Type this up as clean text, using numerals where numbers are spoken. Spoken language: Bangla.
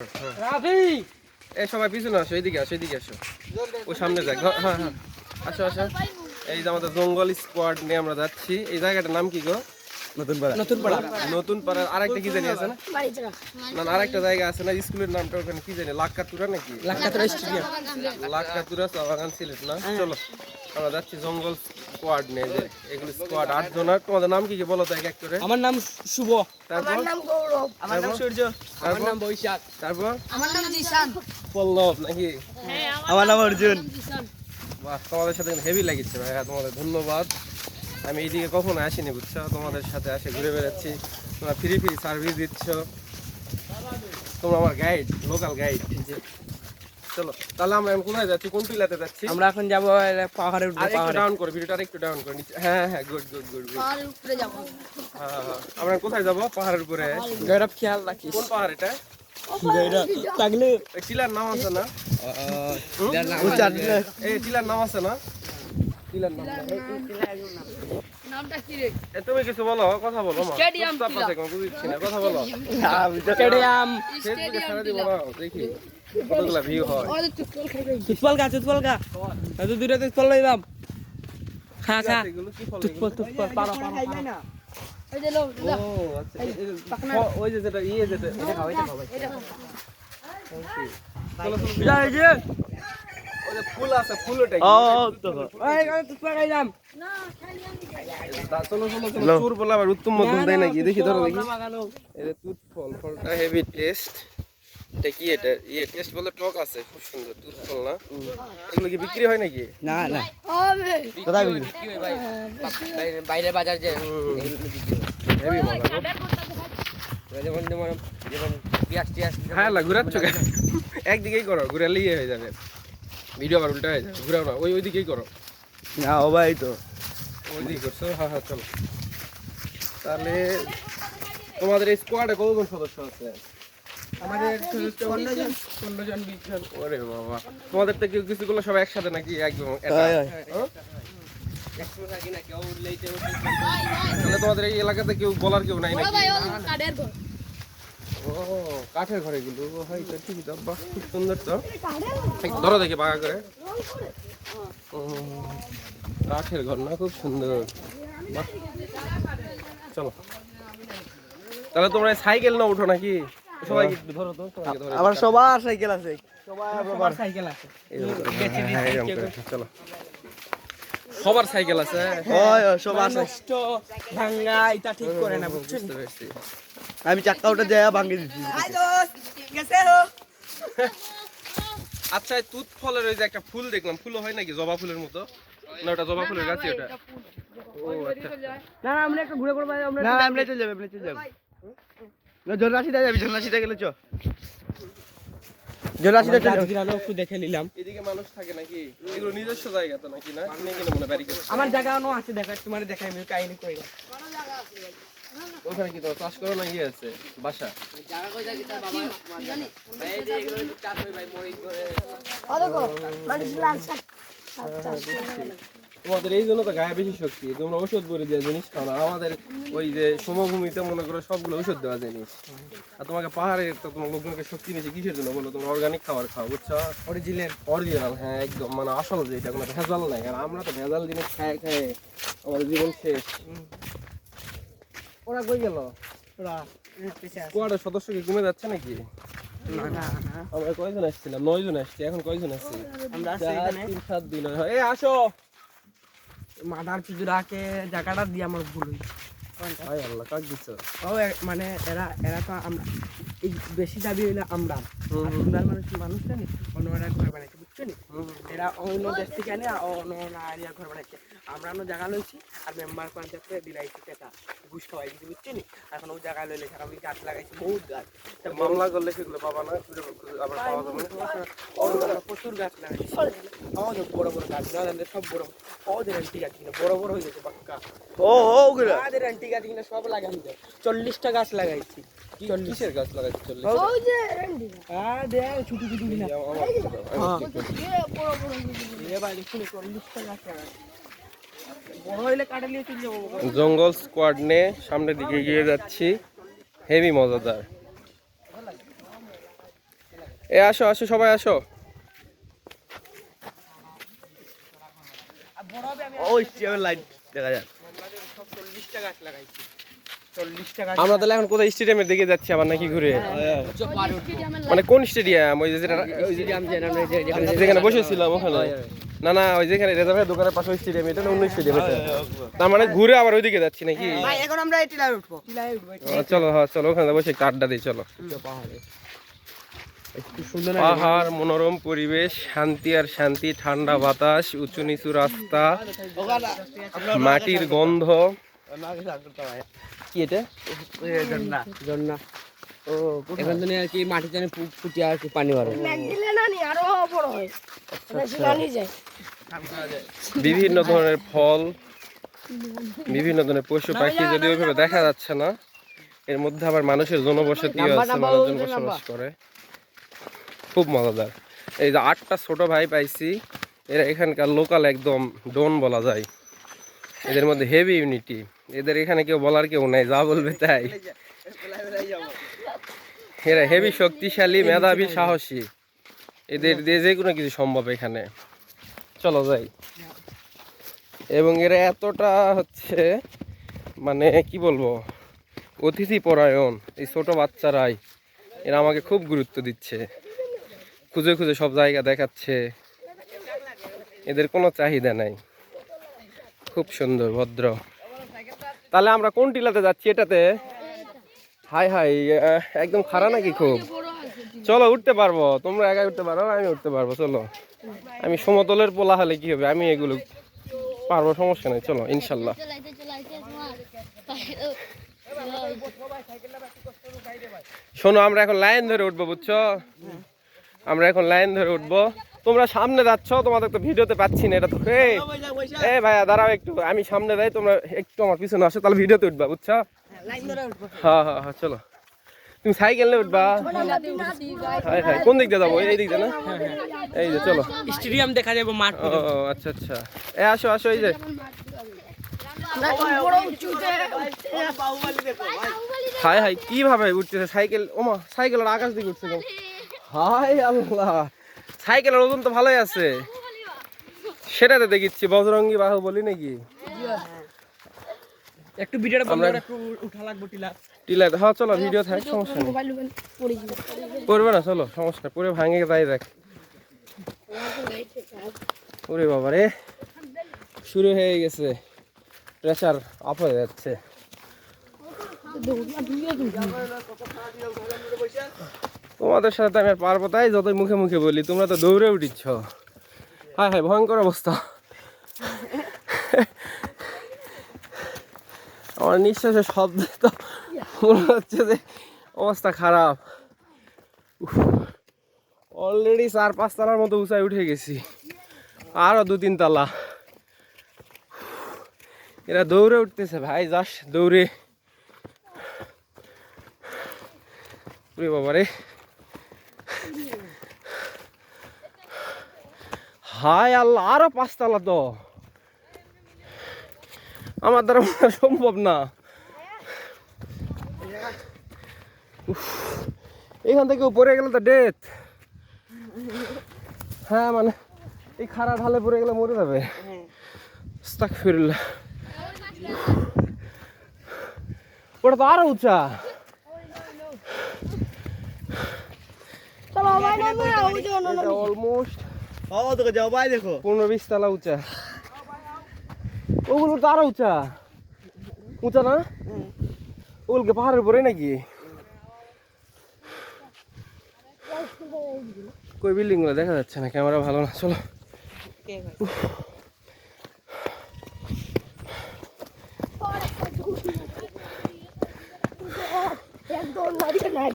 রাফি এই সবাই পিছনে আসো, এইদিকে আসো, এইদিকে আসো, ওই সামনে যাক। হ্যাঁ হ্যাঁ, আসো আসো। এই যে আমাদের জঙ্গল স্কোয়াড নিয়ে আমরা যাচ্ছি। এই জায়গাটার নাম কি গো? নতুন পাড়া। আরেকটা কি জানি আছে না? না না, আরেকটা জায়গা আছে না, স্কুলের নামটা ওখানে কি জানি, লাক্কাতুরা নাকি? লাক্কাতুরা চা বাগান সিলেট না? চলো আমরা যাচ্ছি জঙ্গল স্কোয়াড নিয়ে। যে এগুলো স্কোয়াড 8 জনের। তোমাদের নাম কি কি বলো তো এক এক করে? আমার নাম শুভ, তারপর আমার নাম গৌরব, আমার নাম সূর্য, আমার নাম বৈশাখ, তারপর আমার নাম জিশান, পল্লব নাকি? আমার নাম অর্জুন। বাহ, তোমাদের সাথে হেভি লাগিচ্ছে ভাইয়া, তোমাদের ধন্যবাদ। আমি এইদিকে কখনো আসিনি বুঝছো, তোমাদের সাথে আসে ঘুরে বেড়াচ্ছি। তোমরা ফ্রি ফ্রি সার্ভিস দিচ্ছ, তোমরা আমার গাইড, লোকাল গাইড। চলো তাহলে আমরা এখন কোথায় যাচ্ছি, কোন টিলাতে যাচ্ছি? আমরা এখন যাবো পাহাড়ের উপরে। আরেকটু ডাউন করো ভিডিওটা, আরেকটু ডাউন করে নিচে। হ্যাঁ হ্যাঁ, গুড গুড গুড গুড। পাহাড়ের উপরে যাব। হ্যাঁ হ্যাঁ, আমরা কোথায় যাবো? পাহাড়ের উপরে। গৌরব খেয়াল রাখিস। কোন পাহাড় এটা? লাগলে এই টিলার নাম আছে না? এই টিলার নাম আছে না? টিলার নাম নামটা কি রে? তুমি কিছু বলো, কথা বলো। স্টেডিয়াম বুঝছি না, কথা বলো। স্টেডিয়াম। ফেসবুকে ছাড়া দিব না, দেখি কতগুলা ভিউ হয়। ওরে তুই কল খাই গই। তুতপাল গা এত দূরে তুতপাল লইলাম। খা খা এগুলো কি ফল? তুতপাল পারা এই যে লো। ও আচ্ছা, ওই যে যেটা যেটা এটা খাও, এটা খাও ভাই। এটা ওই যে ফুল আছে, ফুল ওটাই। তুতপাল খাইলাম। না খালি আমি খাই। চলো চলো চলো, চোর বলে আবার উত্তম মধ্যম দেয় নাকি? দেখি ধরো দেখি। এটা তুত ফল, ফলটা হেভি টেস্ট। এটা কি? এটা টেস্ট বলে টক আছে, খুব সুন্দর তুত ফল না? এগুলো কি বিক্রি হয় নাকি? না না, হবে। কোথায় বিক্রি? বাইরে বাজার যে হেভি মজা গো। যেমন যেমন যেমন পিয়াজ টিয়াজ। হ্যাঁ না, ঘুরাচ্ছ কেন? একদিকেই করো, ঘুরালেই হয়ে যাবে। ভিডিও আবার উল্টা হয়ে যাবে, ঘুরাও না, ওই দিকেই করো। না ও ভাই তো ওই দিকে করছো? হ্যাঁ হ্যাঁ, চলো। তাহলে তোমাদের এই স্কোয়াডে কতজন সদস্য আছে? আমাদের 15 জন 20 জন। ওরে বাবা, তোমাদের থেকে কিছুগুলো সব একসাথে নাকি একদম? তাহলে তোমাদের এই এলাকাতে কেউ বলার কেউ নাই বড় নাকি? ভাই ও কাঠের ঘর। ও কাঠের ঘর এগুলো? ও ভাই, তো ঠিকই তো, বাহ খুব সুন্দর তো। এই ধরো দেখি বাঁকা করে। ও, কাঠের ঘর না, খুব সুন্দর। বাহ, চলো তাহলে তোমরা সাইকেল না উঠো নাকি? সবাই ধরো তো, সবাইকে ধরো। আবার সবার সাইকেল আছে, সবার সাইকেল আছে। চলো, সবার সাইকেল আছে। সবার নষ্ট ভাঙা এটা ঠিক করে না, বুঝছেন? বুঝতে পেরেছি। আমি চাক্কা উঠে যায় ভাঙে দিচ্ছি। আচ্ছা, এই তুত ফলের ওই যে একটা ফুল দেখলাম, ফুলও হয় নাকি জবা ফুলের মতো? না ওটা জবা ফুলের গাছ ওটা? ও আচ্ছা। না আমরা একটু ঘুরে ঘুরে আমরা না আমরা চলে যাবে না, জোনাসিটা যাবি, জোনাসিটা গেলে চ। জোনাসিটা চলে যাবে, একটু দেখে নিলাম। এদিকে মানুষ থাকে নাকি? এগুলো নিজস্ব জায়গা তো নাকি না? কিনে কিনে মনে ব্যারিকেড। আমার জায়গাও আছে, দেখা তোমার দেখাই আমি কাহিনী কই। ওখানে কি তো চাষ করো না, ইয়ে আছে বাসা? জায়গা কই জায়গা তার বাবা জানি ভাই, এই যে এগুলো চাষ হয় ভাই, মরিচ করে। ও দেখো মানে লাল শাক। তোমাদের এই জন্য তো গায়ে বেশি শক্তি, তোমরা ওষুধ করে দেওয়া জিনিস খাও না। আমাদের ওই যে সমভূমিতে মনে করো সবগুলো ওষুধ দেওয়া জিনিস। আর তোমাকে পাহাড়ে তো তোমার লোকজনকে শক্তি নিয়েছে কিসের জন্য বলো? তোমরা অর্গানিক খাবার খাও, বুঝছো? অরিজিনাল, হ্যাঁ একদম, মানে আসল যেটা, কোনো ভেজাল নাই। আর আমরা তো ভেজাল জিনিস খায় খায় আমাদের জীবন শেষ। ওরা কই গেল? স্কোয়াডের সদস্য কি কমে যাচ্ছে নাকি? আমরা কয়জন আসছিলাম? 9 জন আসছি। এখন কয়জন আছি? আমরা আছি এখানে 3-7 দিন হয়। এই আসো। মাদার চুজুরাকে জায়গাটা দিয়ে আমার ভুল হায় আল্লাহ, কাক দিছো? ও মানে এরা তো এই বেশি দাবি হইলে আমরা মানুষ জানি অন্যরা ঘর বানাইছে, বুঝছো নি? এরা অন্য দেশ থেকে আনে অন্য এরিয়া ঘর বানাইছে। আমরা অন্য জায়গা লইছি আর মেম্বার পঞ্চায়েতে দিলাইছি টাকা ঘুষ খাওয়াই দিছি, বুঝছো নি? এখন ওই জায়গায় লইলে আমি গাছ লাগাইছি, বহুত গাছ। মামলা করলে সেগুলো পাবা না, আবার পাওয়া যাবে না। প্রচুর গাছ লাগাইছি, পাওয়া যাবে বড় বড় গাছ, সব বড় পাওয়া যায় আন্টি গাছ কিনা, বড় বড় হয়ে গেছে পাক্কা। আমাদের আন্টি গাছ কিনা সব লাগাই 40টা গাছ লাগাইছি। কিসের গাছ লাগাইছো? 40? ওই যে রেন্ডি। হ্যাঁ দে ছুটি ছুটি কিনা এ বড় বড় এ ভাই দেখুন 40টা গাছ লাগাইছি। বড় হইলে কাটে নিয়ে চলে যাবো। জঙ্গল স্কোয়াড নিয়ে সামনের দিকে এগিয়ে যাচ্ছি, হেভি মজাদার। এ আসো আসো সবাই আসো। ওই স্টিয়ারের লাইট দেখা যায়। সব 40টা গাছ লাগাইছি, 40টা গাছ। আমরা তাহলে এখন কোথায় স্টেডিয়ামের দিকে যাচ্ছি আবার নাকি ঘুরে? মানে কোন স্টেডিয়াম? ওই যে যেখানে বসেছিলাম ওখানে? না না, ওই যেখানে রেজা ভাইয়ের দোকানের পাশে ওই স্টেডিয়াম, এটা না অন্য স্টেডিয়াম এটা। তার মানে ঘুরে আবার ওইদিকে যাচ্ছি নাকি? ভাই এখন আমরা এই টিলায় উঠবো। চলো হ্যাঁ চলো, ওখানে বসে একটু আড্ডা দিই চলো। পাহাড়, মনোরম পরিবেশ, শান্তি আর শান্তি, ঠান্ডা বাতাস, উঁচু নিচু রাস্তা, মাটির গন্ধ। কি এটা? ঝর্ণা। ও এখান থেকে আর কি মাটি জানে ফুটিয়ে আর কি পানি বাড়ে। ব্যাগ দিলে না নি আরো বড় হয় জানি যায়। বিভিন্ন ধরনের ফল, বিভিন্ন ধরনের পশু পাখি, যদি ওইভাবে দেখা যাচ্ছে না। এর মধ্যে আবার মানুষের জনবসতি আছে, মানুষজন বসবাস করে। খুব মজাদার। এই যে 8টা ছোট ভাই পাইছি, এরা এখানকার লোকাল একদম ডন বলা যায়। এদের মধ্যে হেভি ইউনিটি, এদের এখানে কেউ বলার কেউ নাই, যা বলবে তাই। এরা হেভি শক্তিশালী, মেধাবী, সাহসী। এদের দিয়ে যে কোনো কিছু সম্ভব এখানে। চলো যাই। এবং এরা এতটা হচ্ছে মানে কি বলবো, অতিথি পরায়ণ। এই ছোট বাচ্চারাই এরা আমাকে খুব গুরুত্ব দিচ্ছে, খুঁজে খুঁজে সব জায়গা দেখাচ্ছে। এদের কোনো চাহিদা নাই, খুব সুন্দর ভদ্র। তাহলে আমরা কোন টিলাতে যাচ্ছি? এটাতে? হাই হাই, একদম খাড়া নাকি খুব? চলো উঠতে পারবো, তোমরা একাই উঠতে পারো, আমি উঠতে পারবো। চলো, আমি সমতলের পোলা হলে কি হবে, আমি এগুলো পারবো, সমস্যা নেই। চলো ইনশাল্লাহ। শোনো, আমরা এখন লাইন ধরে উঠবো, বুঝছো? আমরা এখন লাইন ধরে উঠবো। তোমরা সামনে যাচ্ছ, তোমাদের তো ভিডিওতে পাচ্ছি না। এটা তো এ ভাইয়া দাঁড়াও একটু, আমি সামনে যাই, তোমরা একটু আমার পিছনে আসো, তাহলে ভিডিওতে উঠবা, বুঝছো? হ্যাঁ হ্যাঁ হ্যাঁ চলো। তুমি সাইকেল নিয়ে উঠবা? হ্যাঁ হ্যাঁ, কোন দিক দিয়ে যাবো? এই দিক দিয়ে না? এই যে চলো, স্টেডিয়াম দেখা যাবে, মাঠ। ও আচ্ছা আচ্ছা, এ আসো আসো। এই যে হাই হাই, কিভাবে উঠতেছে সাইকেল? ওমা, সাইকেলের আকাশ দিকে উঠছে কেন? হাই আল্লাহ, সাইকেলের ওজন তো ভালোই আছে। সেটাতে দেখিচ্ছি বজরঙ্গি বাহুবলী নাকি? একটু ভিডিওটা বন্ধ করে একটু উঠা লাগবে টিলাতে। হ্যাঁ চলো, ভিডিও থাক, সমস্যা নেই। করবে না, চলো সমস্যা নেই, পুরো ভাঙে তাই দেখ। ওরে বাবা রে, শুরু হয়ে গেছে, প্রেসার আপ হয়ে যাচ্ছে। তোমাদের সাথে আমি আর পারবো, তাই যতই মুখে মুখে বলি, তোমরা তো দৌড়ে উঠিচ্ছ। হ্যাঁ হ্যাঁ, ভয়ঙ্কর অবস্থা। আমার নিঃশ্বাসের শব্দ তো মনে হচ্ছে যে অবস্থা খারাপ। অলরেডি 4-5 তলার মতো উঁচাই উঠে গেছি, আরো 2-3 তলা। এরা দৌড়ে উঠতেছে ভাই, যাস দৌড়ে। বাবা রে, হায় আল্লাহ, আরো 5 তলা তো আমার দ্বারা সম্ভব না। এখান থেকে পড়ে গেলে তো ডেথ। হ্যাঁ মানে এই খারাপ ঢালে পড়ে গেলে মরে যাবে। আস্তাগফিরুল্লাহ, ওটা তো আরো উঁচা। অলমোস্ট 15-20 তলা উঁচা। ওগুলো তো আরো উঁচা উঁচা না? ওগুলোকে পাহাড়ের উপরে নাকি? কই বিল্ডিং গুলো দেখা যাচ্ছে না, ক্যামেরা ভালো না। চলো।